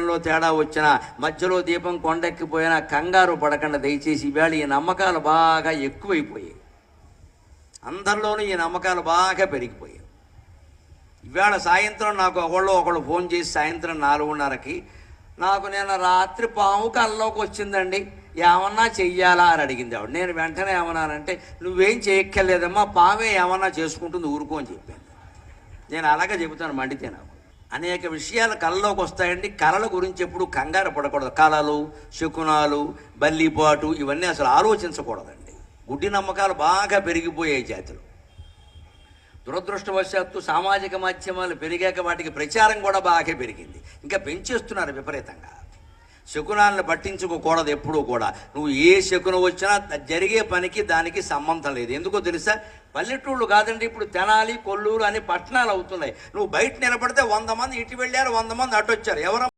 లో తేడా వచ్చినా, మధ్యలో దీపం కొండెక్కిపోయినా కంగారు పడకుండా దయచేసి. ఈవేళ ఈ నమ్మకాలు బాగా ఎక్కువైపోయాయి, అందరిలోనూ ఈ నమ్మకాలు బాగా పెరిగిపోయాయి. ఈవేళ సాయంత్రం నాకు ఒకళ్ళు ఫోన్ చేసి సాయంత్రం 4:30కి నాకు నేను రాత్రి పాము కల్లోకి వచ్చిందండి, ఏమన్నా చెయ్యాలా అని అడిగింది ఆవిడ. నేను వెంటనే ఏమన్నానంటే, నువ్వేం చేయక్కర్లేదమ్మా, పామే ఏమన్నా చేసుకుంటుంది, ఊరుకో అని చెప్పాను. నేను అలాగే చెబుతాను, మండితే నాకు. అనేక విషయాలు కళలోకి వస్తాయండి. కళల గురించి ఎప్పుడు కంగారు పడకూడదు. కళలు, శకునాలు, బల్లిపాటు ఇవన్నీ అసలు ఆలోచించకూడదండి. గుడ్డి నమ్మకాలు బాగా పెరిగిపోయాయి జాతిలో. దురదృష్టవశాత్తు సామాజిక మాధ్యమాలు పెరిగాక వాటికి ప్రచారం కూడా బాగా పెరిగింది, ఇంకా పెంచేస్తున్నారు విపరీతంగా. శకునాలను పట్టించుకోకూడదు ఎప్పుడూ కూడా. నువ్వు ఏ శకునం వచ్చినా జరిగే పనికి దానికి సంబంధం లేదు. ఎందుకో తెలుసా? పల్లెటూళ్ళు కాదండి, ఇప్పుడు తెనాలి, కొల్లూరు అని పట్టణాలు అవుతున్నాయి. నువ్వు బయట నిలబడితే 100 మంది ఇటు వెళ్ళారు, 100 మంది అటు వచ్చారు. ఎవరు